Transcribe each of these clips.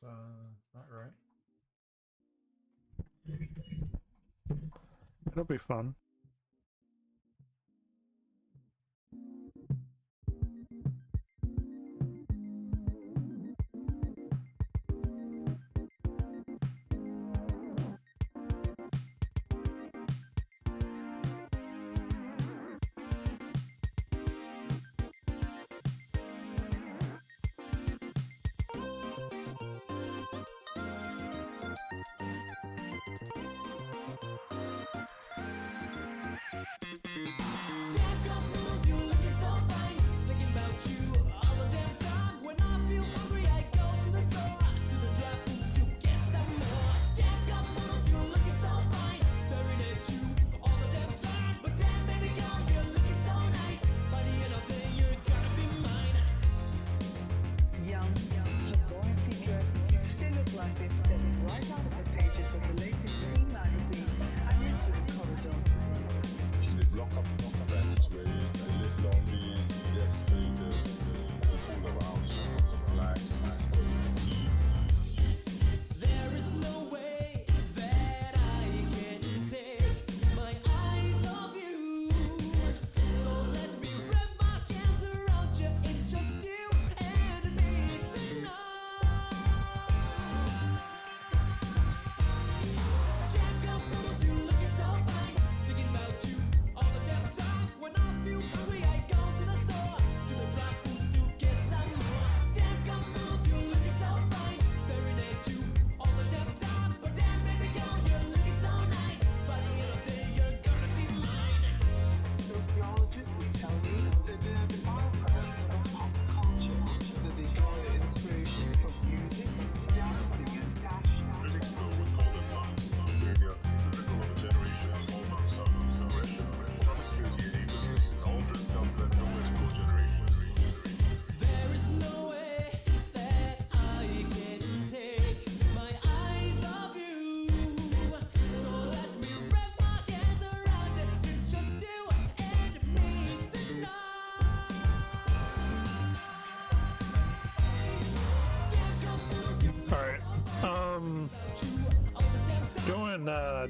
That's not right. It'll be fun.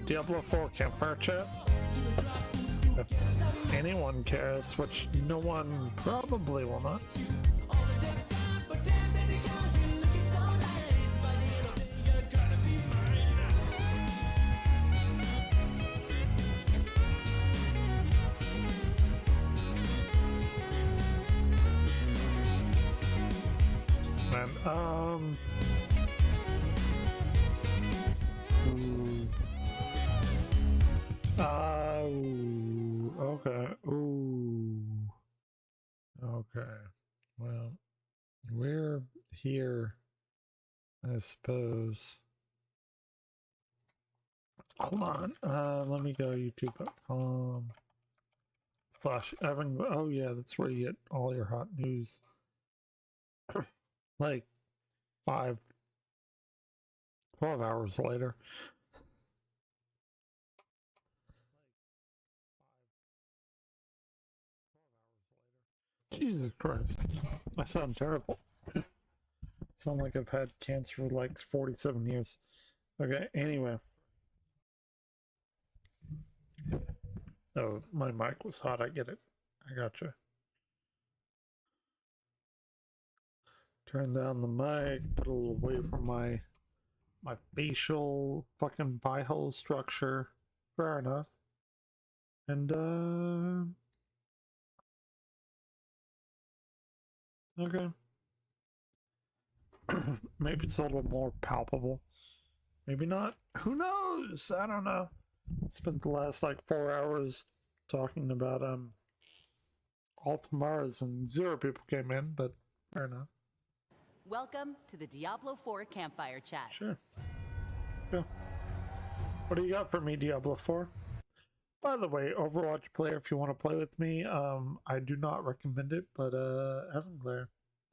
Diablo 4 campfire chat. If anyone cares, which no one probably will not. And okay. Ooh. Okay. Well, we're here, I suppose. Hold on. Let me go youtube.com/Evan. Oh yeah, that's where you get all your hot news. Like 12 hours later. Jesus Christ. I sound terrible. Sound like I've had cancer for like 47 years. Okay, anyway. Oh, my mic was hot. I get it. I gotcha. Turn down the mic, put a little away from my facial fucking pie hole structure. Fair enough. And okay. Maybe it's a little more palpable. Maybe not. Who knows? I don't know. Spent the last like 4 hours talking about Altamars and 0 people came in, but fair enough. Welcome to the Diablo 4 campfire chat. Sure. Yeah. What do you got for me, Diablo 4? By the way, Overwatch player, if you want to play with me, I do not recommend it, but Evan Glare,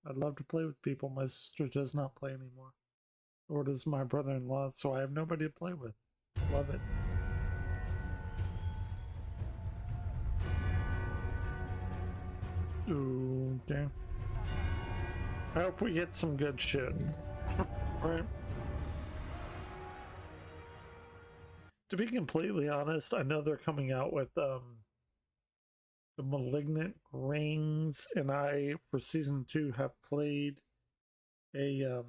I'd love to play with people. My sister does not play anymore. Or does my brother-in-law, so I have nobody to play with. Love it. Ooh, okay. I hope we get some good shit. Right. To be completely honest, I know they're coming out with the Malignant Rings, and I for season 2 have played a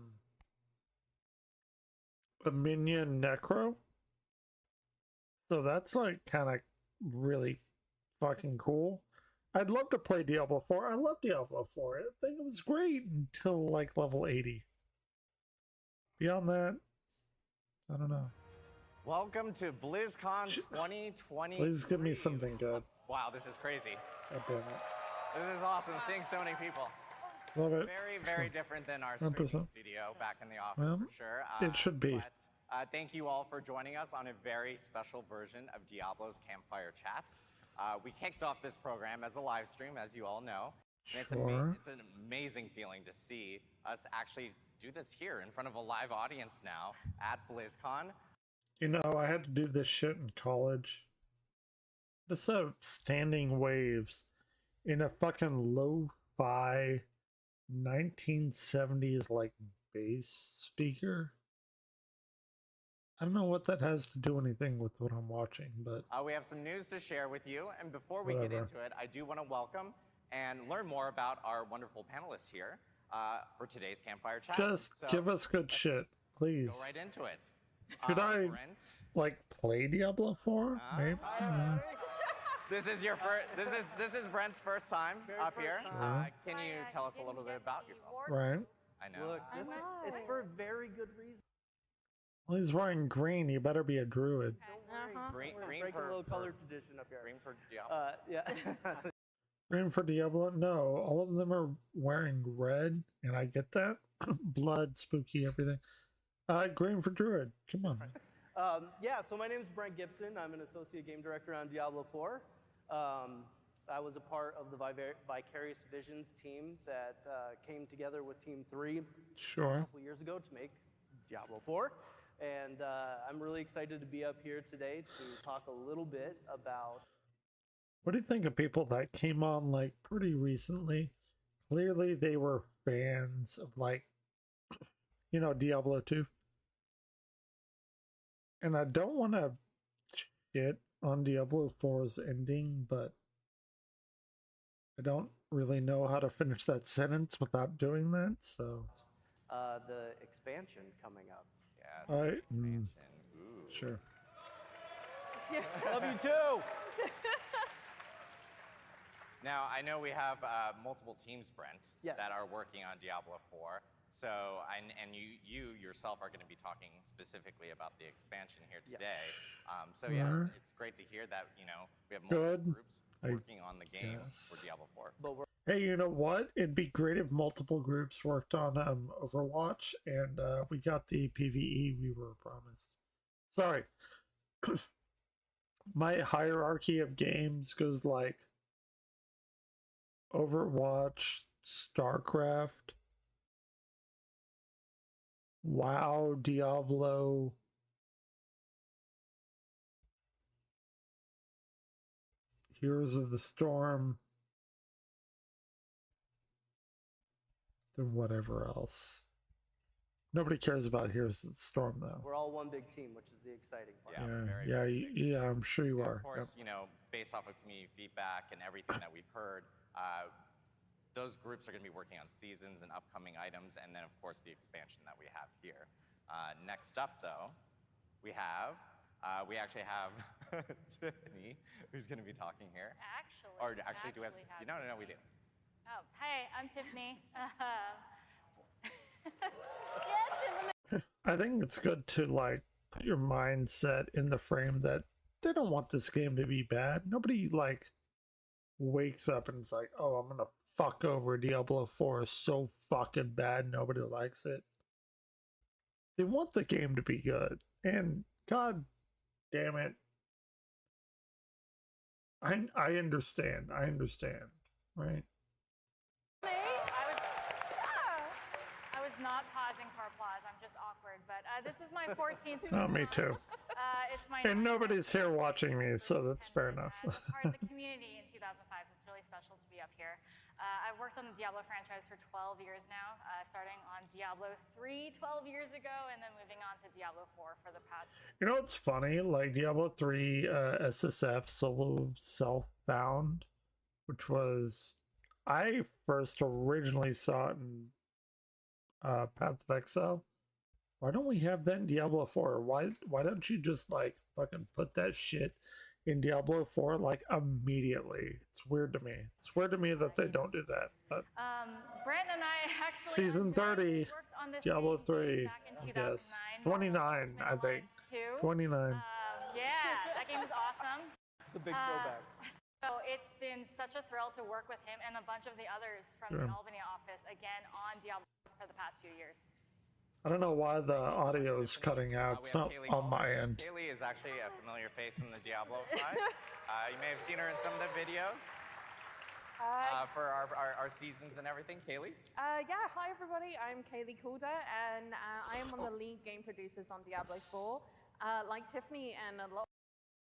minion necro. So that's like kind of really fucking cool. I'd love to play Diablo 4. I love Diablo 4. I think it was great until like level 80. Beyond that, I don't know. Welcome to BlizzCon 2020. Please give me something good. Wow, this is crazy. God damn it. This is awesome, seeing so many people. Love it. Very different than our streaming 100%. studio back in the office, Well, for sure. it should be. But, thank you all for joining us on a very special version of Diablo's Campfire Chat. We kicked off this program as a live stream, as you all know. And it's an amazing feeling to see us actually do this here in front of a live audience now at BlizzCon. You know, I had to do this shit in college. Just standing waves in a fucking lo-fi 1970s like bass speaker. I don't know what that has to do anything with what I'm watching, but we have some news to share with you, and before we get into it, I do want to welcome and learn more about our wonderful panelists here for today's Campfire Chat. Just give us good shit, please. Go right into it. Should I Brent? like play Diablo 4? Maybe. This is your first. This is Brent's first time up here. Can you tell us a little bit about yourself? Right. I know. Look, it's for a very good reason. Well, he's wearing green. You better be a druid. Green Break a little color tradition up here. Green for Diablo. Yeah. Green for Diablo? No, all of them are wearing red, and I get that. Blood, spooky, everything. Green for druid. Come on. Yeah, so my name is Brent Gibson. I'm an associate game director on Diablo 4. I was a part of the Vicarious Visions team that came together with Team 3 a couple years ago to make Diablo 4. And I'm really excited to be up here today to talk a little bit about... What do you think of people that came on like pretty recently? Clearly they were fans of like, you know, Diablo 2. And I don't want to shit on Diablo 4's ending, but I don't really know how to finish that sentence without doing that, so... the expansion coming up. Yes. All right. Expansion. Ooh. Sure. Love you too! Now, I know we have multiple teams, Brent, Yes. that are working on Diablo 4. So, and you yourself are going to be talking specifically about the expansion here today. So yeah, it's great to hear that, you know, we have multiple groups working on the game for Diablo 4. But Hey, you know what? It'd be great if multiple groups worked on Overwatch, and we got the PvE we were promised. Sorry. My hierarchy of games goes like Overwatch, StarCraft, WoW, Diablo, Heroes of the Storm, then whatever else. Nobody cares about Heroes of the Storm, though. we're all one big team, which is the exciting part. Yeah, I'm sure you are. Of course, you know, based off of community feedback and everything that we've heard, those groups are going to be working on seasons and upcoming items, and then, of course, the expansion that we have here. Next up, though, we actually have Tiffany, who's going to be talking here. Actually, do we have? No, we do. Oh, hey, I'm Tiffany. I think it's good to like put your mindset in the frame that they don't want this game to be bad. Nobody like wakes up and it's like, oh, I'm gonna fuck over Diablo 4 is so fucking bad nobody likes it. They want the game to be good, and god damn it, I understand, right? I was not pausing for applause. I'm just awkward. But this is my 14th. Oh, me too. It's my And nobody's here watching me, so that's fair enough. As part of the community in 2005, so it's really special to be up here. I've worked on the Diablo franchise for 12 years now, starting on Diablo 3 12 years ago, and then moving on to Diablo 4 for the past. You know what's funny? Like Diablo 3 SSF solo self-bound, which was I first originally saw it in Path of Exile. Why don't we have that in Diablo 4? Why don't you just like fucking put that shit in Diablo 4 like immediately? It's weird to me. It's weird to me that they don't do that. But Brent and I actually Season 30, worked on this Diablo game 3, back in I 2009. guess. 29, Ultimate I think. Alliance 2. 29. Yeah, that game was awesome. It's a big throwback. So it's been such a thrill to work with him and a bunch of the others from the Albany office again on Diablo for the past few years. I don't know why the audio is cutting out. It's not on my end. Kaylee is actually a familiar face from the Diablo side. You may have seen her in some of the videos for our seasons and everything. Kaylee? Yeah, hi everybody. I'm Kaylee Calder, and I am one of the lead game producers on Diablo 4. Like Tiffany and a lot.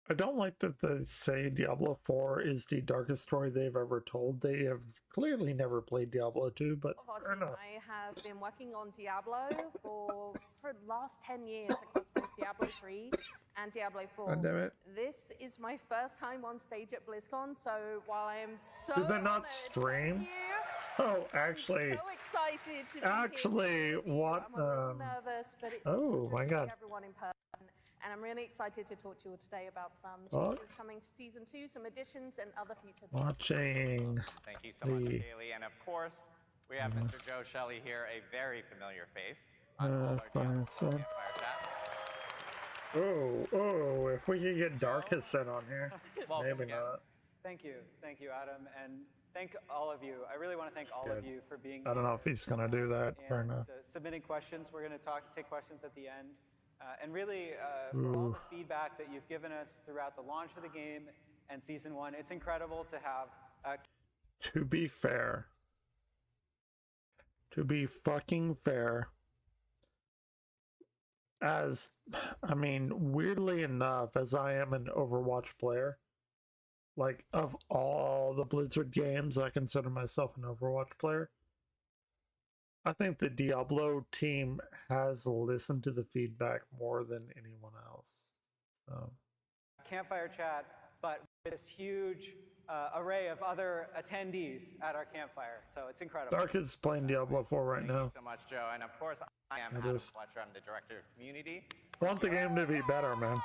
I don't like that they say Diablo 4 is the darkest story they've ever told. They have clearly never played Diablo 2, but fair enough. I have been working on Diablo for the last 10 years across both Diablo 3 and Diablo 4. God damn it. This is my first time on stage at BlizzCon, so while I am so Did they not honored, stream? thank you, Oh, actually, I'm so excited to be actually, here with you. what, I'm a little nervous, but it's oh, so my good to God. see everyone in person. And I'm really excited to talk to you all today about some What? changes coming to Season 2, some additions, and other future watching Thank you so much, the Kaylee. And of course, we have Mr. Joe Shelley here, a very familiar face on all our Diablo fire Campfire chats. Oh, if we could get Darkest set on here. Welcome Maybe again. not. Thank you, Adam, and thank all of you. I really want to thank all of you for being I don't know if he's gonna do that. Fair and enough. submitting questions. We're going to take questions at the end, and really for all the feedback that you've given us throughout the launch of the game and Season 1. It's incredible to have. To be fair, to be fucking fair, as I mean, weirdly enough, as I am an Overwatch player, like of all the Blizzard games, I consider myself an Overwatch player. I think the Diablo team has listened to the feedback more than anyone else. So Campfire chat, but with this huge array of other attendees at our campfire. So it's incredible. Dark is playing Diablo 4 right Thank now. you so much, Joe. And of course, I am It Adam is. Fletcher. I'm the Director of Community. I want the game to be better, man.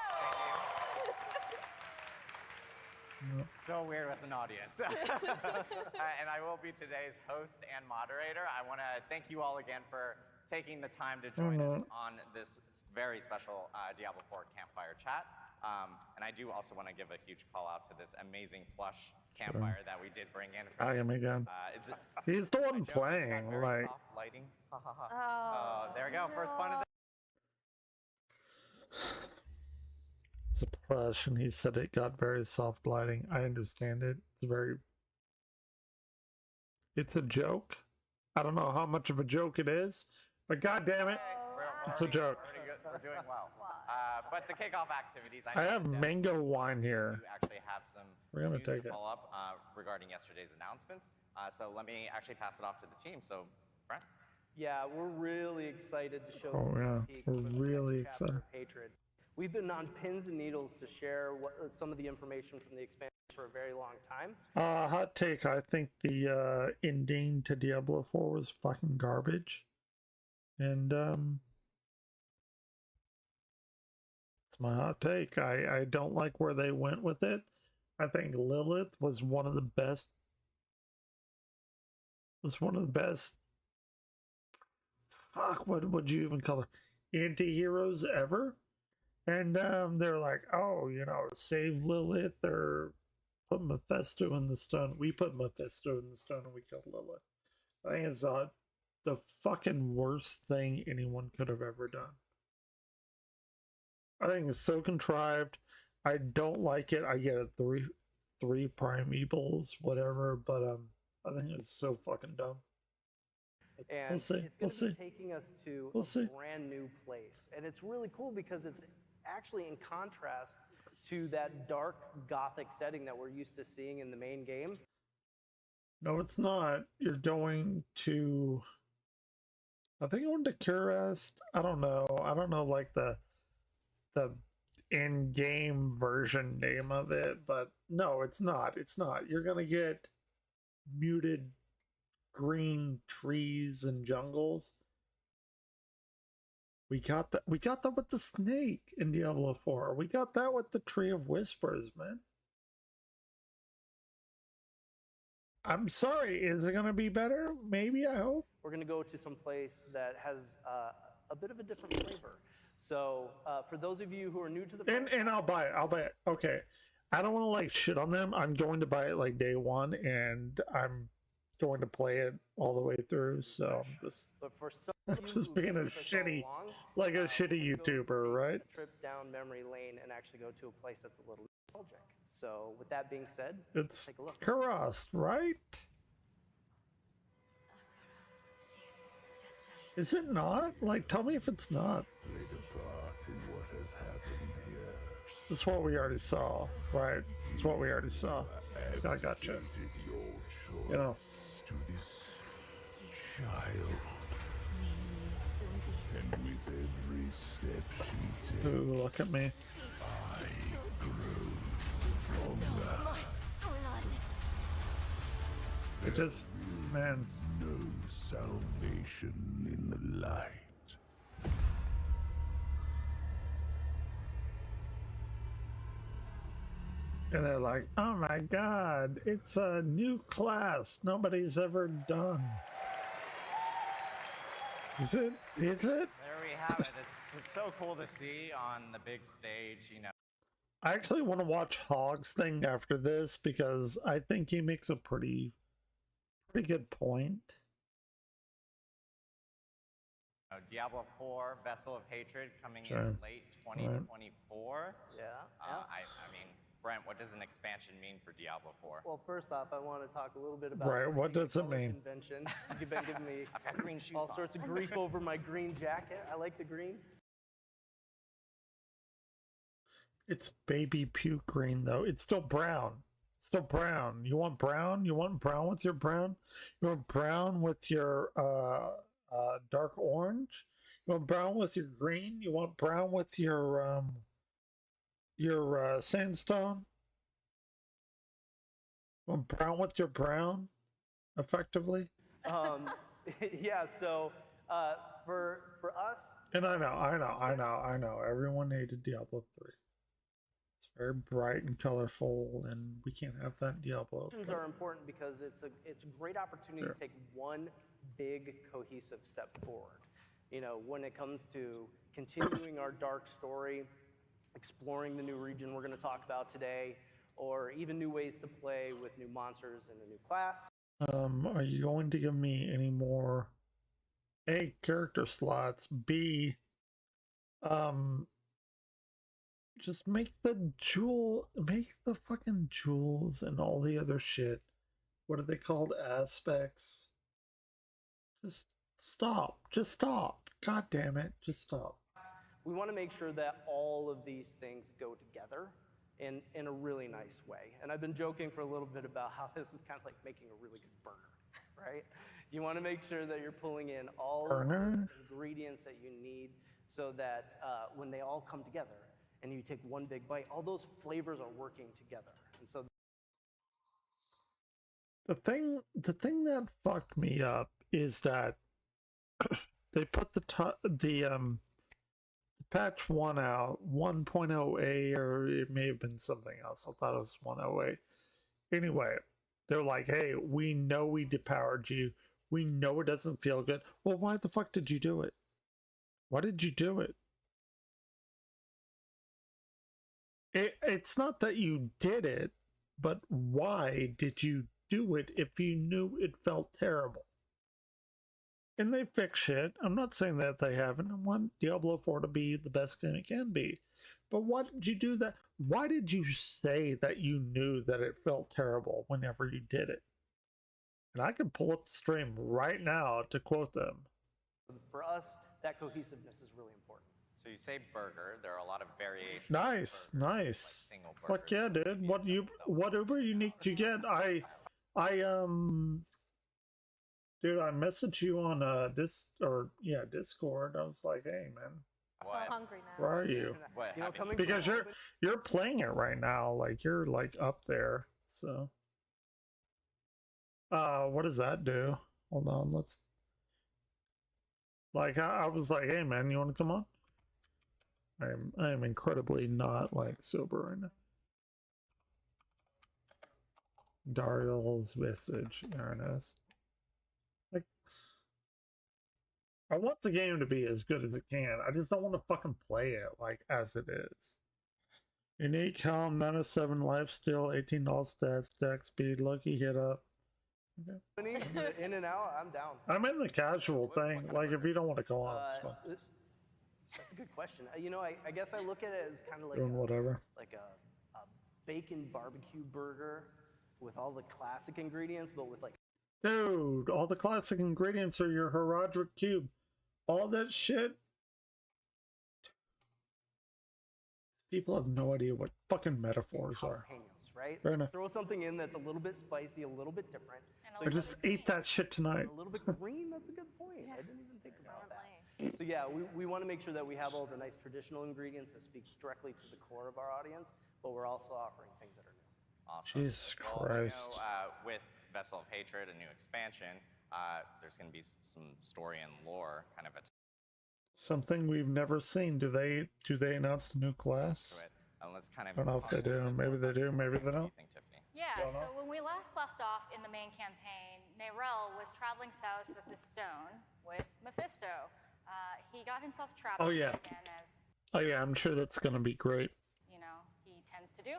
So weird with an audience. And I will be today's host and moderator. I want to thank you all again for taking the time to join us on this very special Diablo 4 campfire chat. And I do also want to give a huge call out to this amazing plush campfire that we did bring in. I am again. He's the one playing, like. Soft lighting. Ha ha ha. There we go. First pun of the It's a plush, and he said it got very soft lighting. I understand it. It's a joke. I don't know how much of a joke it is, but god damn it, it's a joke. We're doing well. But to kick off activities, I have mango wine here. You actually have some We're gonna news take to it. follow up regarding yesterday's announcements. So let me actually pass it off to the team. So, Brent. Yeah, we're really excited to show Oh, this yeah. peek We're for the really next chapter excited. of Hatred. We've been on pins and needles to share some of the information from the expansion for a very long time. Hot take. I think the ending to Diablo 4 was fucking garbage. And, it's my hot take. I don't like where they went with it. I think Lilith was one of the best. Fuck, what would you even call her? Anti-heroes ever? And they're like, oh, you know, save Lilith or put Mephisto in the stone. We put Mephisto in the stone and we killed Lilith. I think it's the fucking worst thing anyone could have ever done. I think it's so contrived. I don't like it. I get it. Three primevals, whatever, but I think it's so fucking dumb. And We'll see. it's going to be taking us to a brand new place. And it's really cool because it's actually in contrast to that dark gothic setting that we're used to seeing in the main game. No, it's not. You're going to. I think I went to Curest. I don't know. I don't know like the in-game version name of it, but no, it's not. It's not. You're gonna get muted green trees and jungles. We got that. We got that with the snake in Diablo 4. We got that with the Tree of Whispers, man. I'm sorry. Is it gonna be better? Maybe. I hope. We're going to go to some place that has a bit of a different flavor. So for those of you who are new to the And I'll buy it. I'll buy it. Okay. I don't want to like shit on them. I'm going to buy it like day one, and I'm going to play it all the way through. So I'm just but for some of you just who've being been a with us all shitty, along, like a shitty we're gonna go YouTuber, take right? A trip down memory lane and actually go to a place that's a little nostalgic. So with that being said, It's take a look. Karast, right? Is it not? Like, tell me if it's not. Played a part in what has happened here. This is what we already saw, right? This is what we already saw. I gotcha. Abdicated your choice You know. to this child. And with every step she takes, Ooh, look at me. I grow stronger. It just, man. No salvation in the light. And they're like, oh my god, it's a new class nobody's ever done. Is it? Is it? There we have it. It's so cool to see on the big stage, you know. I actually want to watch Hogg's thing after this because I think he makes a pretty good point. Diablo 4, Vessel of Hatred, coming Sure. in late 2024. Yeah. I mean, Brent, what does an expansion mean for Diablo 4? Well, first off, I want to talk a little bit about Right, what the does it color mean? Convention. You've been giving me I've got green shoes all on. sorts of grief over my green jacket. I like the green. It's baby puke green though. It's still brown. It's still brown. You want brown? You want brown with your brown? You want brown with your dark orange? You want brown with your green? You want brown with your sandstone? You want brown with your brown, effectively? Yeah. So for us, And I know. Everyone hated Diablo 3. It's very bright and colorful, and we can't have that in Diablo. expansions are important because it's a great opportunity to take one big cohesive step forward. You know, when it comes to continuing our dark story, exploring the new region we're going to talk about today, or even new ways to play with new monsters and a new class. Are you going to give me any more A, character slots, B, just make the fucking jewels and all the other shit. What are they called? Aspects. Just stop. Just stop. God damn it. Just stop. We want to make sure that all of these things go together in a really nice way. And I've been joking for a little bit about how this is kind of like making a really good burger, right? You want to make sure that you're pulling in all of the ingredients that you need so that when they all come together and you take one big bite, all those flavors are working together. And so The thing that fucked me up is that they put the patch 1 out, 1.0A, or it may have been something else. I thought it was 1.0A. Anyway, they're like, hey, we know we depowered you. We know it doesn't feel good. Well, why the fuck did you do it? Why did you do it? It's not that you did it, but why did you do it if you knew it felt terrible? And they fix shit. I'm not saying that they haven't. I want Diablo 4 to be the best game it can be. But why did you do that? Why did you say that you knew that it felt terrible whenever you did it? And I can pull up the stream right now to quote them. for us, that cohesiveness is really important. So you say burger. There are a lot of variations. of Nice, burgers, nice. Like single Fuck yeah, burgers. dude. What uber unique did you get? I dude, I messaged you on Discord. I was like, hey man, So What? hungry now. where are you? What You know, happened? coming Because from you're playing it right now, like you're like up there. So what does that do? Hold on, let's like I was like, hey man, you wanna come on? I am incredibly not like sober right now. Dariel's message, there it is. Like I want the game to be as good as it can. I just don't want to fucking play it like as it is. Unique helm, 907 life steal, 18 all stats, deck speed, lucky hit up. Okay. in and out, I'm down. I'm in the casual thing. Like if you don't want to go on, it's fine. That's a good question. You know, I guess I look at it as kind of like Doing whatever. like a bacon barbecue burger with all the classic ingredients, but with like Dude, all the classic ingredients are your Herodric cube. All that shit. People have no idea what fucking metaphors are. jalapenos, right? Fair enough. Throw something in that's a little bit spicy, a little bit different. And I just ate that shit tonight. A little bit green, that's a good point. I didn't even think about that. So yeah, we want to make sure that we have all the nice traditional ingredients that speak directly to the core of our audience, but we're also offering things that are new. Awesome. Jesus Well, Christ. with Vessel of Hatred, a new expansion, there's going to be some story and lore kind of attached Something we've never seen. Do they announce the new to class? it. And let's kind of. I don't know if they do. Maybe they do. Maybe they What do don't. you think, Tiffany? Yeah, Don't so know. when we last left off in the main campaign, Nerel was traveling south with the stone with Mephisto. He got himself trapped Oh, yeah. again, as Oh yeah, I'm sure that's gonna be great. you know he tends to do.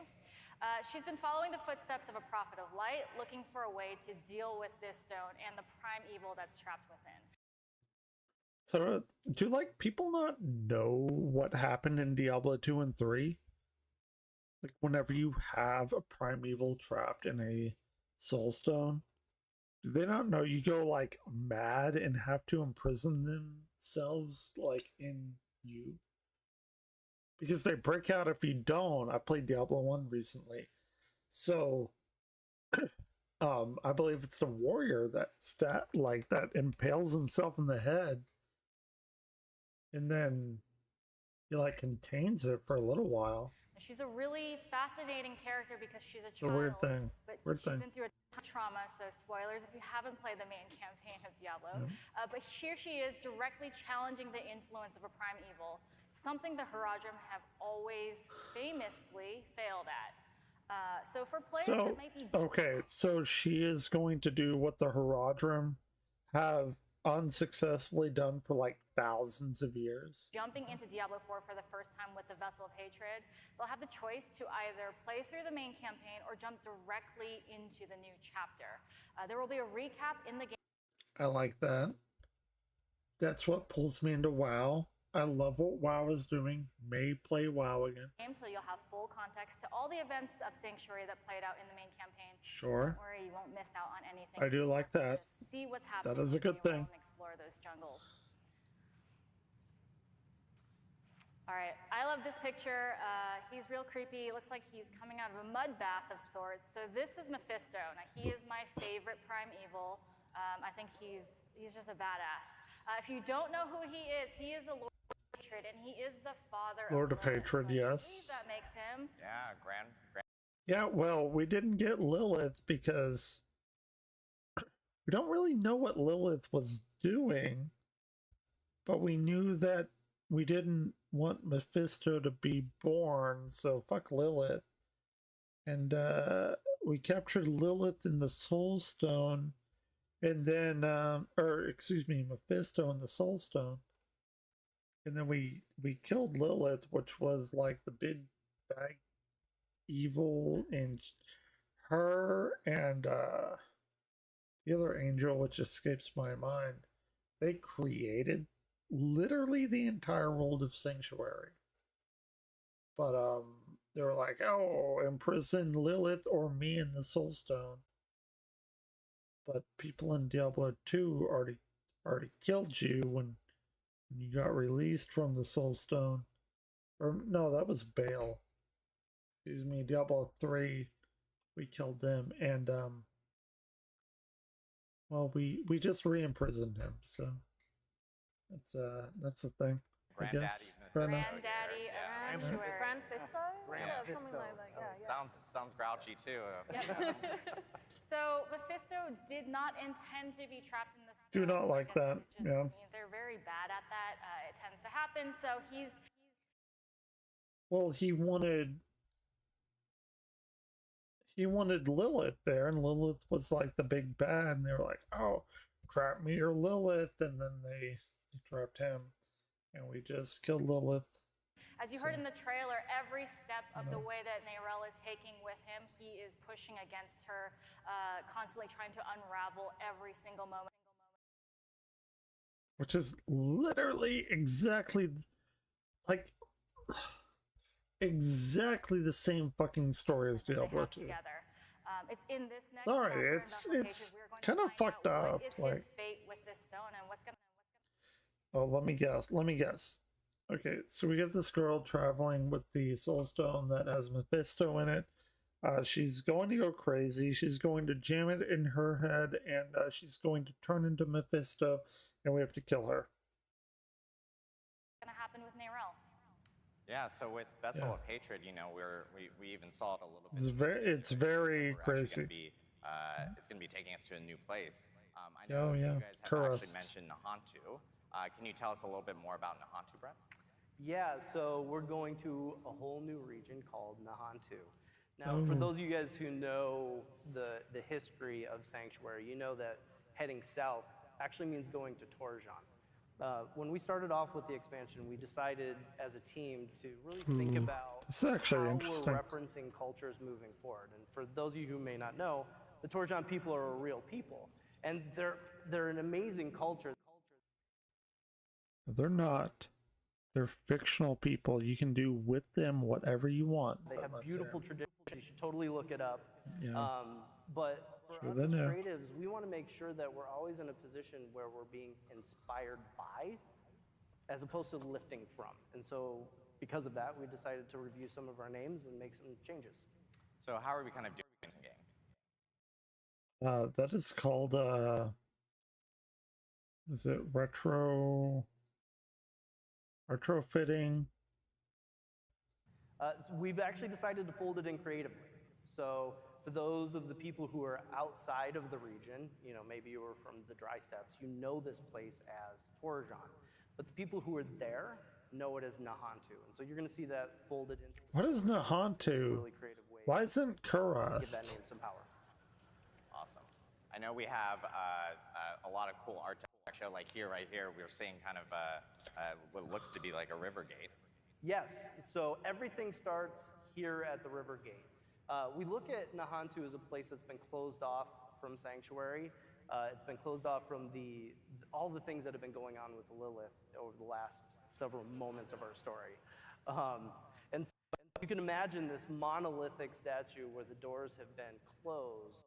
She's been following the footsteps of a prophet of light, looking for a way to deal with this stone and the prime evil that's trapped within. So, do like people not know what happened in Diablo 2 and 3? Like, whenever you have a primeval trapped in a soulstone, do they not know you go like mad and have to imprison themselves like in you? Because they break out if you don't. I played Diablo 1 recently. So, I believe it's the warrior that impales himself in the head. And then he like contains it for a little while. She's a really fascinating character because she's a It's a child. weird thing. But Weird she's thing. been through a ton of trauma, so spoilers if you haven't played the main campaign of Diablo. But here she is directly challenging the influence of a prime evil, something the Haradrim have always famously failed at. So for players So, that might be okay, so she is going to do what the Haradrim have unsuccessfully done for like thousands of years. jumping into Diablo 4 for the first time with the Vessel of Hatred, they'll have the choice to either play through the main campaign or jump directly into the new chapter. There will be a recap in the game. I like that. That's what pulls me into WoW. I love what WoW is doing. May play WoW again. So you'll have full context to all the events of Sanctuary that played out in the main campaign. Sure. So don't worry, you won't miss out on anything. I do like that. Just see what's happening. That is a as you good thing. roam and explore those jungles. All right, I love this picture. He's real creepy. Looks like he's coming out of a mud bath of sorts. So this is Mephisto. Now he is my favorite prime evil. I think he's just a badass. If you don't know who he is the Lord of Hatred, and he is the father Lord of of Lilith. Hatred, So I believe yes. that makes him. Yeah, grand. Yeah, well, we didn't get Lilith because we don't really know what Lilith was doing, but we knew that we didn't want Mephisto to be born, so fuck Lilith. And we captured Lilith in the Soul Stone, and then, Mephisto in the Soul Stone. And then we killed Lilith, which was like the big bad evil, and her and the other angel, which escapes my mind, they created literally the entire world of Sanctuary. But they were like, oh, imprison Lilith or me in the Soul Stone. But people in Diablo 2 already killed you when you got released from the Soul Stone. Or no, that was Baal. Excuse me, Diablo 3, we killed them, and Well, we just re-imprisoned him, so that's the thing. I Granddaddy guess. Mephisto Fair enough. here, Granddaddy of yeah. Sanctuary. Grand Fisto? Grand Yeah, Fisto. something like that. Yeah, yeah. Sounds grouchy too. So Mephisto did not intend to be trapped in the Do stone. not like I guess that, it just- yeah. They're very bad at that. It tends to happen. So he's Well, he wanted Lilith there, and Lilith was like the big bad, and they were like, "Oh, trap me or Lilith," and then they trapped him, and we just killed Lilith. As you heard in the trailer, every step of the No. way that Narelle is taking with him, he is pushing against her, constantly trying to unravel every single moment. Which is literally exactly the same fucking story as They Diablo have 2. together. It's in this next Sorry, chapter in it's Vessel Cages, we're going to kinda find fucked out up, what is like- his fate with this stone and what's gonna. Oh, let me guess. Okay, so we get this girl traveling with the soul stone that has Mephisto in it. She's going to go crazy. She's going to jam it in her head, and she's going to turn into Mephisto, and we have to kill her. Gonna happen with Narelle. Yeah, so with Vessel Yeah. of Hatred, you know, we even saw it a little bit. It's in the very- teaser. it's very We're actually crazy. Gonna be, it's going to be taking us to a new place. I Oh, know yeah, you guys have Kurust. actually mentioned Nahantu. Can you tell us a little bit more about Nahantu, Brett? Yeah, so we're going to a whole new region called Nahantu. Now, for Oh. those of you guys who know the history of Sanctuary, you know that heading south actually means going to Torjan. When we started off with the expansion, we decided as a team to really think about It's actually how interesting. we're referencing cultures moving forward. And for those of you who may not know, the Torjan people are a real people, and they're an amazing culture. They're not. They're fictional people. You can do with them whatever you want. They have That's beautiful it. traditions. You should totally look it up. Yeah. But for Sure us they as know. creatives, we want to make sure that we're always in a position where we're being inspired by, as opposed to lifting from. And so, because of that, we decided to review some of our names and make some changes. So how are we kind of doing this game? That is called is it retrofitting? So we've actually decided to fold it in creatively. So for those of the people who are outside of the region, you know, maybe you were from the Dry Steppes, you know this place as Torjan. But the people who are there know it as Nahantu. And so you're going to see that folded into What is a Nahantu? really creative way Why isn't to give that Kurust? name some power. Awesome. I know we have a lot of cool art to show. Like right here, we're seeing kind of what looks to be like a river gate. Yes, so everything starts here at the River Gate. We look at Nahantu as a place that's been closed off from Sanctuary. It's been closed off from all the things that have been going on with Lilith over the last several moments of our story. And so you can imagine this monolithic statue where the doors have been closed.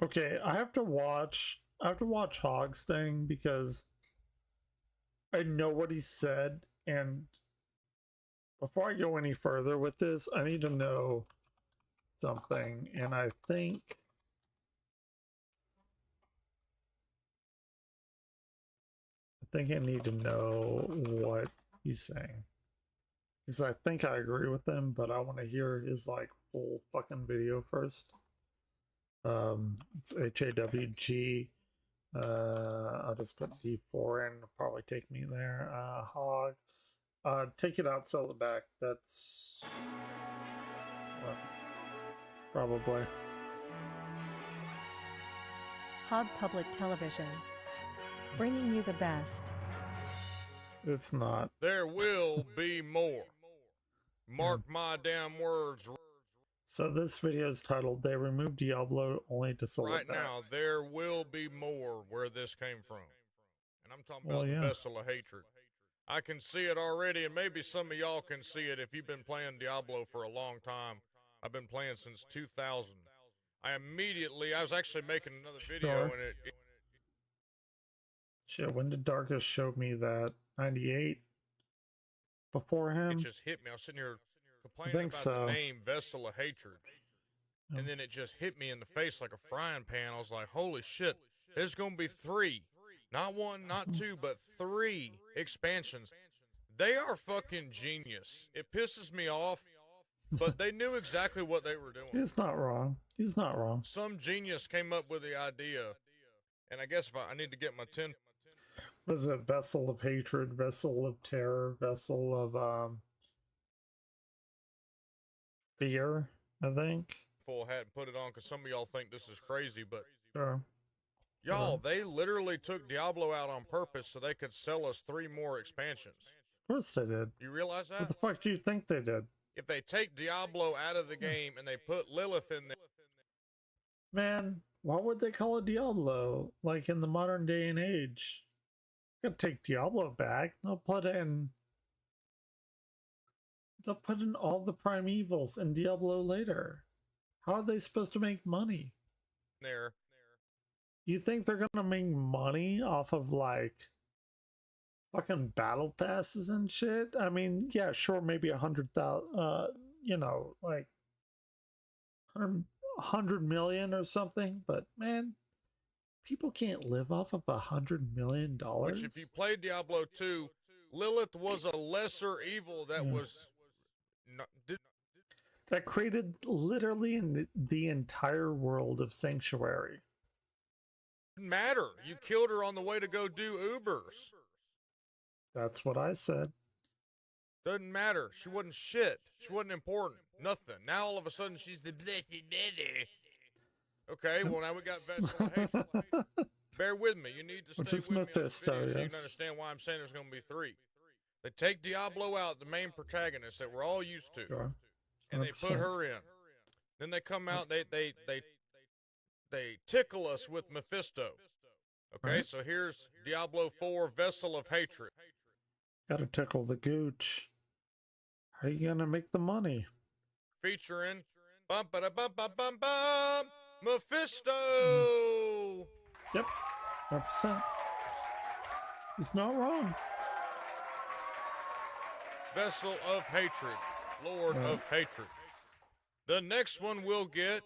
Okay, I have to watch Hog's thing because I know what he said, and before I go any further with this, I need to know something, and I think I need to know what he's saying. Because I think I agree with him, but I want to hear his like full fucking video first. It's HAWG. I'll just put D4 in, it'll probably take me there. Hog. Take it out, sell it back. That's probably. Hog Public Television, bringing you the best. It's not. There will be more. Mark my damn words. So this video is titled "They Removed Diablo Only to Sell Right It Back." now, there will be more where this came from. And I'm talking Well, about yeah. the Vessel of Hatred. I can see it already, and maybe some of y'all can see it if you've been playing Diablo for a long time. I've been playing since 2000. I was actually making another video, Sure. and it Shit, when did Darkest show me that? 98? Before him? just hit me. I was sitting here complaining think about so. the name Vessel of Hatred. Oh. And then it just hit me in the face like a frying pan. I was like, holy shit, there's going to be 3. Not 1, not 2, but 3 expansions. They are fucking genius. It pisses me off, but they knew exactly what they were doing. He's not wrong. He's not wrong. Some genius came up with the idea, and I guess if I need to get my 10. Was it Vessel of Hatred, Vessel of Terror, Vessel of Fear, I think. Full hat and put it on because some of y'all think this is crazy, but Sure. y'all, they literally took Diablo out on purpose so they could sell us 3 more expansions. Of course they did. You realize What that? the fuck do you think they did? If they take Diablo out of the game and they put Lilith in there, Man, why would they call it Diablo? Like in the modern day and age. Gotta take Diablo back. They'll put in all the primevals in Diablo later. How are they supposed to make money? there, You think they're gonna make money off of like fucking battle passes and shit? I mean, yeah, sure, maybe 100,000, you know, like 100 million or something, but man, people can't live off of $100 million. which if you play Diablo 2, Lilith was a lesser evil that was not, That created literally in the entire world of Sanctuary. didn't matter. You killed her on the way to go do Ubers. That's what I said. Doesn't matter. She wasn't shit. She wasn't important. Nothing. Now all of a sudden she's the blessed mother. Okay, well now we got Vessel of Hatred. Bear with me. You need to stay Which is with me on this Mephisto, video so you yes. can understand why I'm saying there's going to be 3. They take Diablo out, the main protagonist that we're all used to, Sure. and they put 100%. her in. Then they come out, they tickle us with Mephisto. Okay, Right. so here's Diablo 4, Vessel of Hatred. Gotta tickle the gooch. How are you gonna make the money? Featuring bum ba da bum bum bum bum Mephisto. Yep, 100%. He's not wrong. Vessel of Hatred, Lord of Hatred. The next one we'll get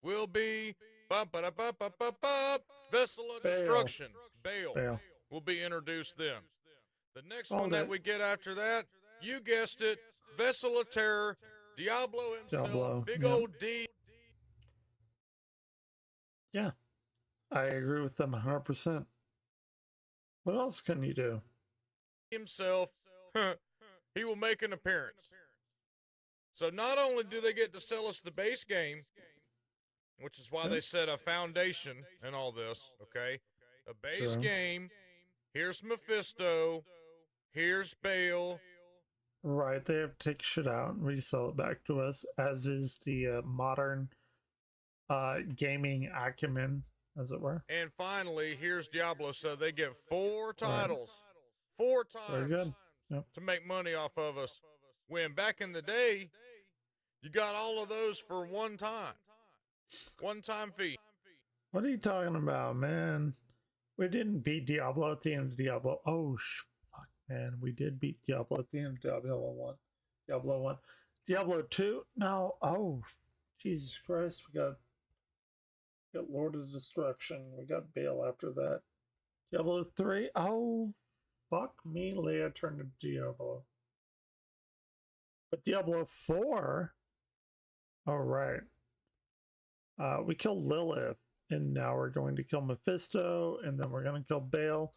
will be bum ba da bum bum bum bum Vessel of Baal. Destruction. Baal Baal. will be introduced then. The next All one that that. we get after that, you guessed it, Vessel of Terror, Diablo himself, Diablo, big yep. old D. Yeah, I agree with them 100%. What else can you do? himself, he will make an appearance. So not only do they get to sell us the base game, which is why they set a foundation and all this, okay? A base Sure. game, here's Mephisto, here's Baal. Right, they have to take shit out and resell it back to us, as is the modern gaming acumen, as it were. And finally, here's Diablo. So they get 4 titles, 4 Very times good. Yep. to make money off of us. When back in the day, you got all of those for one time fee. What are you talking about, man? We didn't beat Diablo at the end of Diablo. Oh, fuck, man. We did beat Diablo at the end of Diablo 1. Diablo 1. Diablo 2? No. Oh, Jesus Christ. We got Lord of Destruction. We got Baal after that. Diablo 3? Oh, fuck me. Leia turned into Diablo. But Diablo 4? All right. We killed Lilith, and now we're going to kill Mephisto, and then we're going to kill Baal,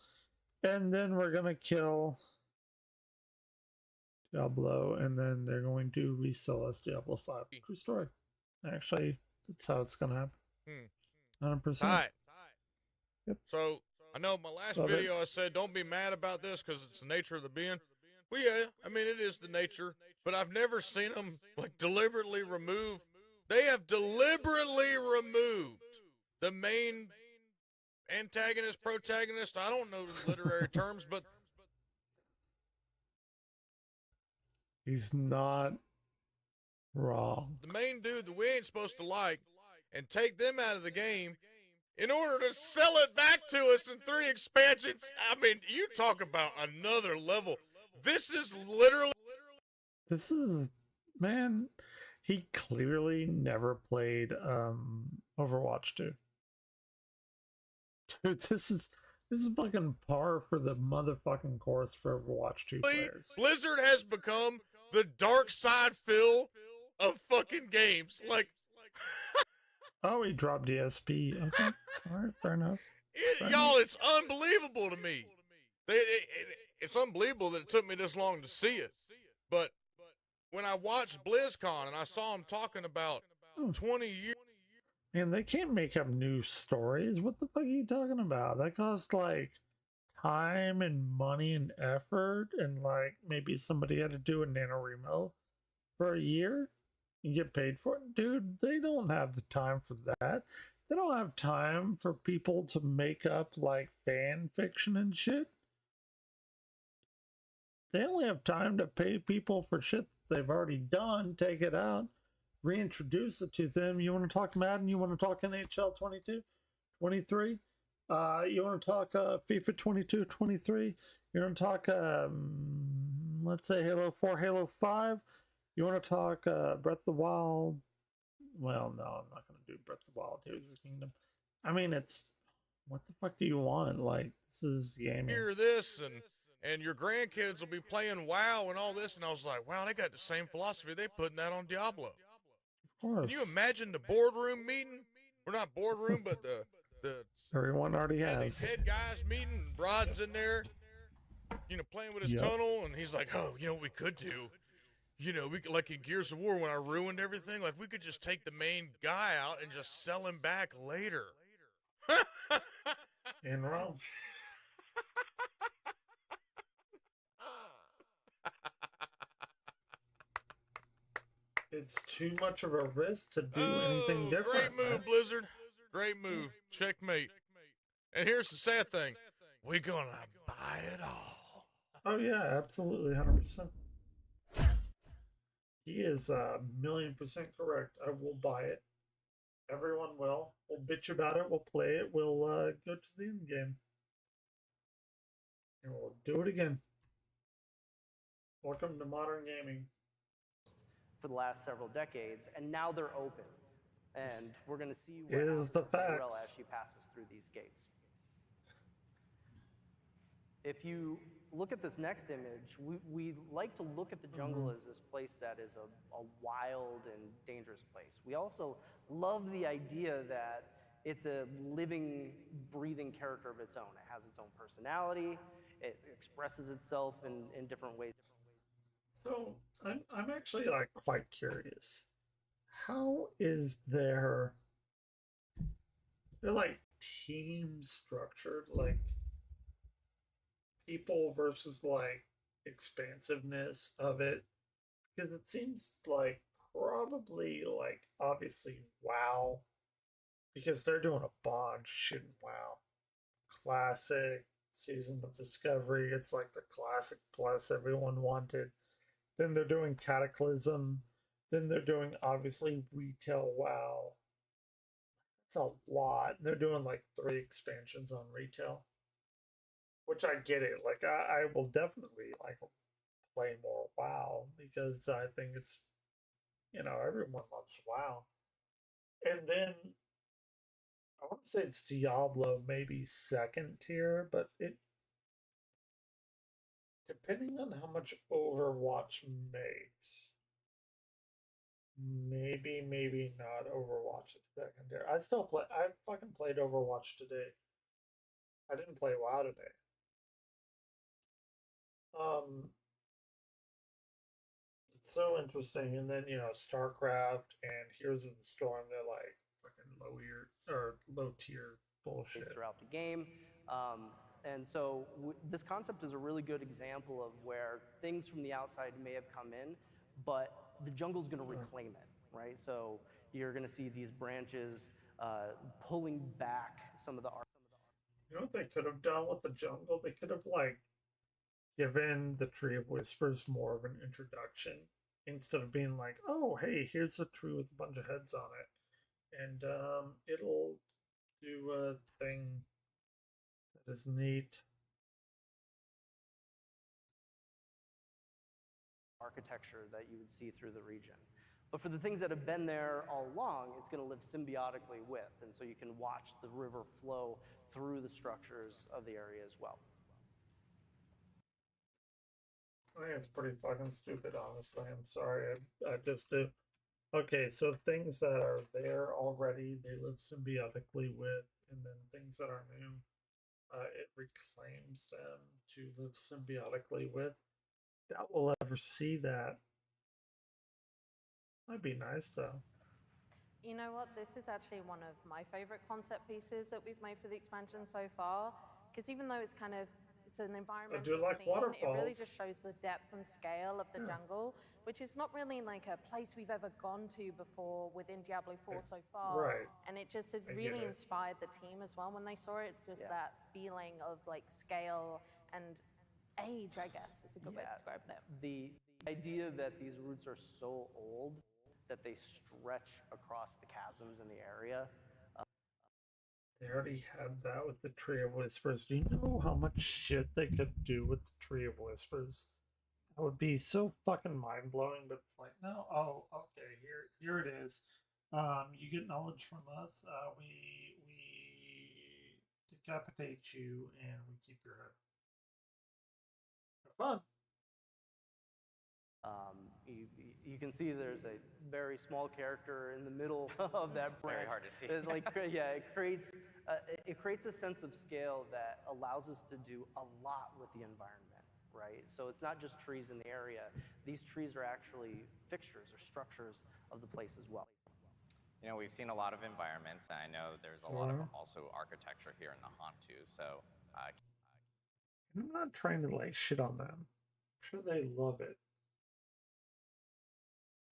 and then we're going to kill Diablo, and then they're going to resell us Diablo 5. True story. Actually, that's how it's going to happen. 100%. All right. Yep. So I know my last Love it. video I said don't be mad about this because it's the nature of the being. Well, yeah, I mean it is the nature, but I've never seen them like deliberately remove. They have deliberately removed the main antagonist, protagonist. I don't know the literary terms, but He's not wrong. the main dude that we ain't supposed to like, and take them out of the game in order to sell it back to us in 3 expansions. I mean, you talk about another level. This is literally. This is, man, he clearly never played Overwatch 2. Dude, this is fucking par for the motherfucking course for Overwatch 2 players. Blizzard has become the dark side Phil of fucking games. Like, Oh, he dropped DSP. Okay, all right, fair enough. y'all, it's unbelievable to me. It's unbelievable that it took me this long to see it. But when I watched BlizzCon and I saw him talking about 20 years. Man, they can't make up new stories. What the fuck are you talking about? That costs like time and money and effort, and like maybe somebody had to do a NaNoWriMo for a year and get paid for it. Dude, they don't have the time for that. They don't have time for people to make up like fan fiction and shit. They only have time to pay people for shit they've already done, take it out, reintroduce it to them. You want to talk Madden? You want to talk NHL 22, 23? You want to talk FIFA 22, 23? You want to talk, let's say Halo 4, Halo 5? You want to talk Breath of the Wild? Well, no, I'm not going to do Breath of the Wild, Tears of the Kingdom. I mean, it's, what the fuck do you want? Like, this is gaming. Hear this, and your grandkids will be playing WoW and all this. And I was like, wow, they got the same philosophy. They putting that on Diablo. Can you imagine the boardroom meeting? Or not boardroom, but the everyone already has. These head guys meeting, Rod's in there, playing with his tunnel, and he's like, oh, what we could do? We could, like in Gears of War when I ruined everything, like we could just take the main guy out and just sell him back later. In Rome. It's too much of a risk to do anything different. Great move, Blizzard. Great move. Checkmate. And here's the sad thing. We're gonna buy it all. Oh yeah, absolutely, 100%. He is 1,000,000% correct. I will buy it. Everyone will. We'll bitch about it. We'll play it. We'll go to the end game. And we'll do it again. Welcome to modern gaming. For the last several decades, and now they're open. And we're going to see Here's the URL facts. as she passes through these gates. If you look at this next image, we like to look at the jungle as this place that is a wild and dangerous place. We also love the idea that it's a living, breathing character of its own. It has its own personality. It expresses itself in different ways. So I'm actually like quite curious. How is their like team structured? Like people versus like expansiveness of it? Because it seems like probably like obviously WoW, because they're doing a bunch of shit in WoW. Classic, Season of Discovery, it's like the classic plus everyone wanted. Then they're doing Cataclysm. Then they're doing, obviously, Retail WoW. It's a lot. They're doing like 3 expansions on Retail. Which I get it. Like, I will definitely like play more WoW. Because I think it's, everyone loves WoW. And then, I want to say it's Diablo, maybe second tier. But it, depending on how much Overwatch makes, maybe not Overwatch is secondary. I fucking played Overwatch today. I didn't play WoW today. It's so interesting. And then, StarCraft and Heroes of the Storm, they're like fucking low tier bullshit. Throughout the game. And so this concept is a really good example of where things from the outside may have come in, but the jungle's going to reclaim it, right? So you're going to see these branches pulling back some of the art. You know what they could have done with the jungle? They could have like given the Tree of Whispers more of an introduction instead of being like, oh, hey, here's a tree with a bunch of heads on it, and it'll do a thing that is neat. Architecture that you would see through the region. But for the things that have been there all along, it's going to live symbiotically with. And so you can watch the river flow through the structures of the area as well. I think it's pretty fucking stupid, honestly. I'm sorry. I just do. Okay, so things that are there already, they live symbiotically with, and then things that are new, it reclaims them to live symbiotically with. Doubt we'll ever see that. That'd be nice, though. You know what? This is actually one of my favorite concept pieces that we've made for the expansion so far. Because even though it's an environmental like scene, it really waterfalls. just shows the depth and scale of the jungle, which is not really like a place we've ever gone to before within Diablo 4 so far. Right. And it I really get it. inspired the team as well when they saw it. Just that feeling of like scale and age, I guess, is a good way to describe it. The idea that these roots are so old that they stretch across the chasms in the area. They already had that with the Tree of Whispers. Do you know how much shit they could do with the Tree of Whispers? That would be so fucking mind blowing. But it's like, no, oh, okay, here it is. You get knowledge from us. We decapitate you and we keep your head. Have fun. You can see there's a very small character in the middle of that branch. Very hard to see. It creates a sense of scale that allows us to do a lot with the environment, right? So it's not just trees in the area. These trees are actually fixtures or structures of the place as well. You know, we've seen a lot of environments, and I know there's a lot of also architecture here in the haunt too. So I'm not trying to lay shit on them. I'm sure they love it.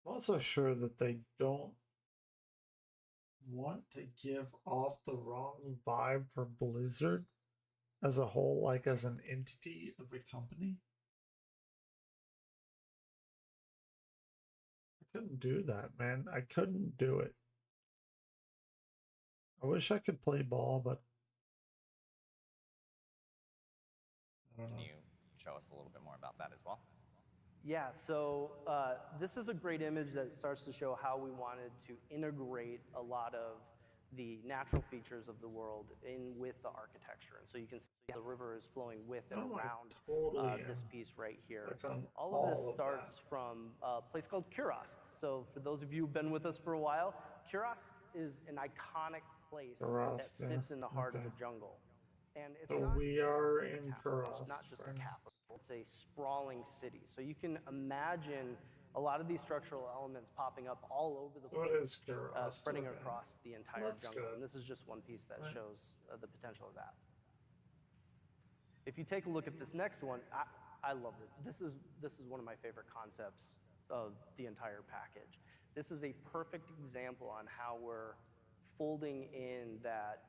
I'm also sure that they don't want to give off the wrong vibe for Blizzard as a whole, like as an entity of a company. I couldn't do that, man. I couldn't do it. I wish I could play ball, but I don't know. can you show us a little bit more about that as well? Yeah, so this is a great image that starts to show how we wanted to integrate a lot of the natural features of the world in with the architecture. And so you can see the river is flowing with and around this piece right here. All of this starts from a place called Kurast. So for those of you who've been with us for a while, Kurast is an iconic place that sits in the heart of the jungle. And it's not we are in Kurast. It's not just a capital. It's a sprawling city. So you can imagine a lot of these structural elements popping up all over the place, spreading across the entire jungle. And this is just one piece that shows the potential of that. If you take a look at this next one, I love this. This is one of my favorite concepts of the entire package. This is a perfect example on how we're folding in that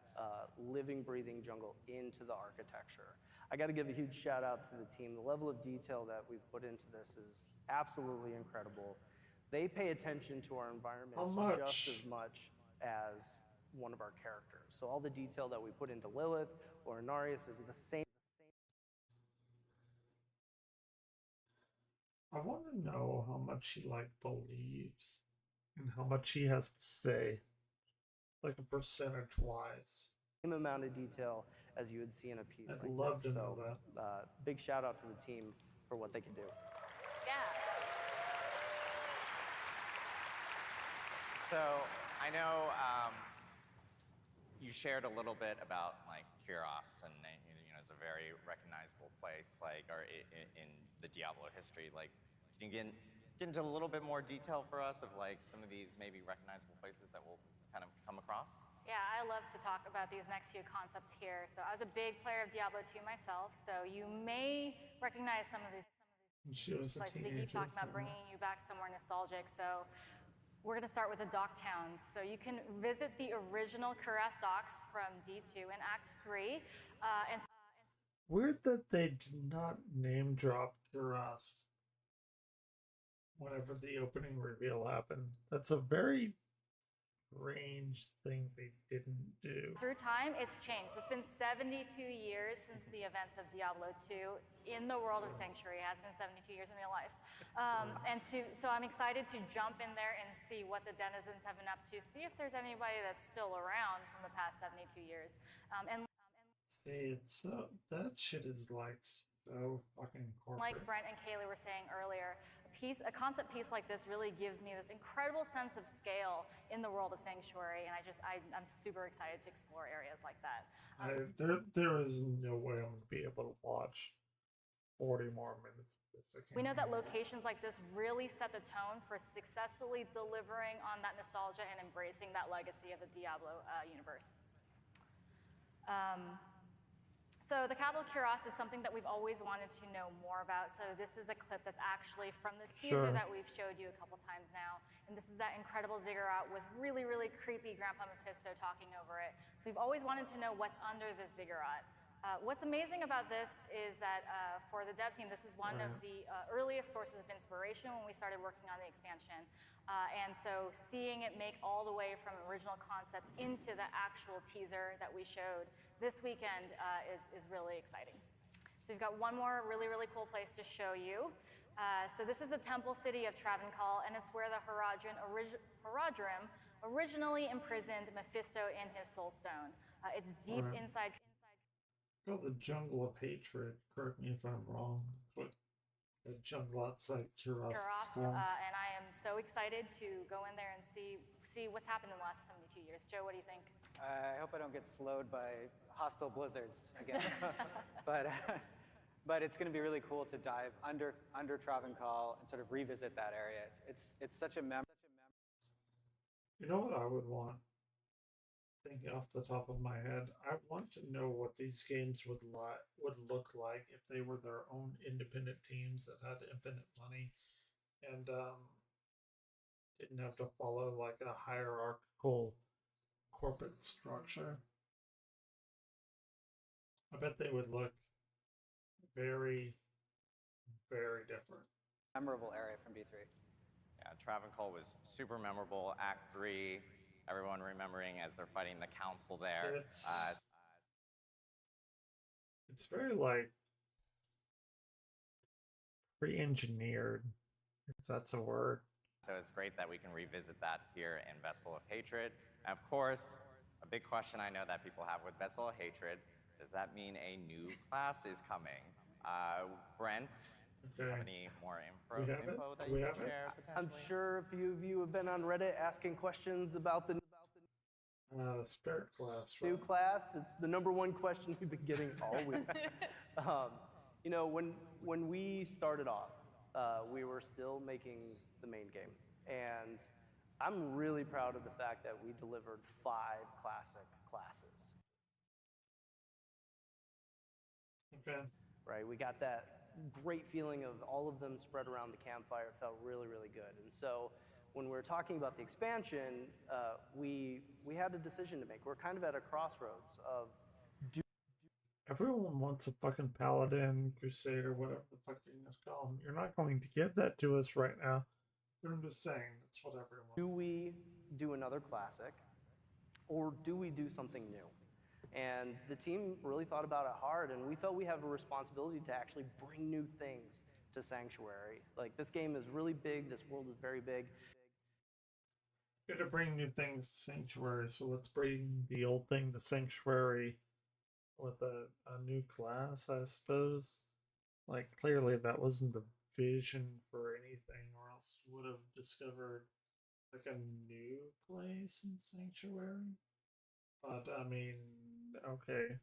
living, breathing jungle into the architecture. I got to give a huge shout out to the team. The level of detail that we put into this is absolutely incredible. They pay attention to our environments just as much as one of our characters. So all the detail that we put into Lilith or Inarius is the same. I want to know how much he believes and how much he has to say, like a percentage wise. Same amount of detail as you would see in a piece I'd like love this. to know that. Big shout out to the team for what they can do. Yeah. So I know you shared a little bit about Kurast, and it's a very recognizable place, or in the Diablo history. Can you get into a little bit more detail for us of some of these maybe recognizable places that we'll kind of come across? Yeah, I love to talk about these next few concepts here. So I was a big player of Diablo 2 myself, so you may recognize some of these places that you talked about, bringing you back somewhere nostalgic. So we're going to start with the dock towns. So you can visit the original Kurast docks from D2 in Act 3. Weird that they did not name drop Kurast whenever the opening reveal happened. That's a very strange thing they didn't do. Through time, it's changed. It's been 72 years since the events of Diablo 2 in the world of Sanctuary. It has been 72 years in real life. So I'm excited to jump in there and see what the denizens have been up to, see if there's anybody that's still around from the past 72 years. And It's that shit is like so fucking corporate. Like Brent and Kaylee were saying earlier, a concept piece like this really gives me this incredible sense of scale in the world of Sanctuary, and I'm super excited to explore areas like that. There is no way I'm gonna be able to watch 40 more minutes of this. We know that locations like this really set the tone for successfully delivering on that nostalgia and embracing that legacy of the Diablo universe. So the Capital Cuirass is something that we've always wanted to know more about. So this is a clip that's actually from the teaser that we've showed you a couple times now. And this is that incredible ziggurat with really, really creepy Grandpa Mephisto talking over it. So we've always wanted to know what's under this ziggurat. What's amazing about this is that for the dev team, this is one of the earliest sources of inspiration when we started working on the expansion. And so seeing it make all the way from original concept into the actual teaser that we showed this weekend is really exciting. So we've got one more really, really cool place to show you. So this is the temple city of Travancore, and it's where the Horadrim originally imprisoned Mephisto in his soul stone. It's deep inside. Called the Jungle of Hatred. Correct me if I'm wrong. That's what the jungle outside Cuirass is called. And I am so excited to go in there and see what's happened in the last 72 years. Joe, what do you think? I hope I don't get slowed by hostile blizzards again. but it's going to be really cool to dive under Travancore and sort of revisit that area. It's such a memory. You know what I would want? Thinking off the top of my head, I want to know what these games would look like if they were their own independent teams that had infinite money and didn't have to follow like a hierarchical corporate structure. I bet they would look very, very different. Memorable area from D3. Yeah, Travancore was super memorable. Act 3. Everyone remembering as they're fighting the council there. It's very like pre-engineered, if that's a word. So it's great that we can revisit that here in Vessel of Hatred. And of course, a big question I know that people have with Vessel of Hatred, does that mean a new class is coming? Brent, do you have any more info that you can share potentially? I'm sure a few of you have been on Reddit asking questions about the Spirit class. New class. It's the #1 question we've been getting all week. You know, when we started off, we were still making the main game, and I'm really proud of the fact that we delivered 5 classic classes. Okay. Right, we got that great feeling of all of them spread around the campfire. It felt really, really good. And so when we're talking about the expansion, we had a decision to make. We're kind of at a crossroads of everyone wants a fucking paladin, crusader, whatever the fuck you're gonna call them. You're not going to get that to us right now. But I'm just saying, that's what everyone wants. Do we do another classic, or do we do something new? And the team really thought about it hard, and we felt we have a responsibility to actually bring new things to Sanctuary. Like, this game is really big, this world is very big. You're to bring new things to Sanctuary, so let's bring the old thing to Sanctuary with a new class, I suppose. Like, clearly that wasn't the vision for anything, or else would have discovered like a new place in Sanctuary. But I mean, okay,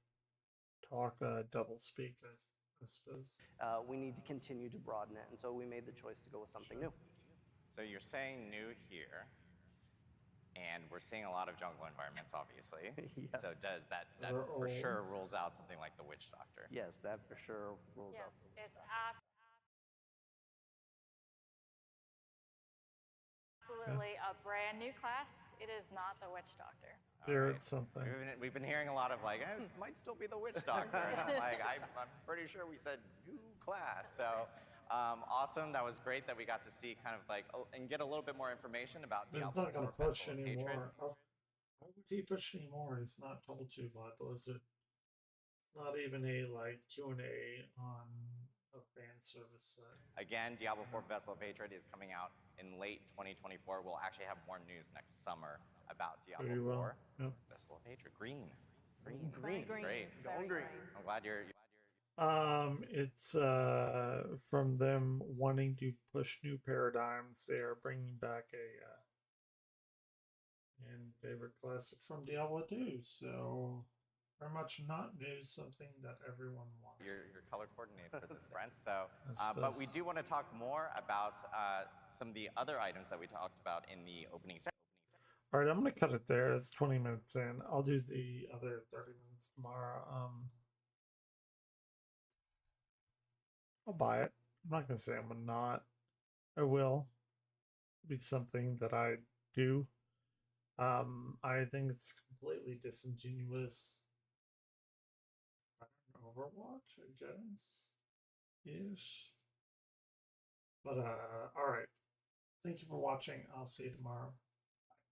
talk double speak, I suppose. We need to continue to broaden it, and so we made the choice to go with something new. So you're saying new here, and we're seeing a lot of jungle environments, obviously. Yes. So does that for sure rules out something like the Witch Doctor? Yes, that for sure rules out. It's absolutely a brand new class. It is not the Witch Doctor. Spirit something. We've been hearing a lot of like, it might still be the Witch Doctor. And I'm like, I'm pretty sure we said new class. So awesome. That was great that we got to see kind of like, and get a little bit more information about He's Diablo not going to 4 push Vessel of Hatred. anymore. Why would he push anymore? He's not told to by Blizzard. It's not even a like Q&A on a fan service site. Again, Diablo 4 Vessel of Hatred is coming out in late 2024. We'll actually have more news next summer about Diablo 4 Vessel of Hatred. Green. Green. Green. It's great. Going green. I'm glad you're. It's from them wanting to push new paradigms. They are bringing back a favorite classic from Diablo 2. So very much not news, something that everyone wants. Your color coordinator for this, Brent. So, but we do want to talk more about some of the other items that we talked about in the opening ceremony. All right, I'm gonna cut it there. It's 20 minutes in. I'll do the other 30 minutes tomorrow. I'll buy it. I'm not gonna say I'm gonna not. I will. It'll be something that I do. I think it's completely disingenuous. Overwatch, I guess, ish. But all right. Thank you for watching. I'll see you tomorrow.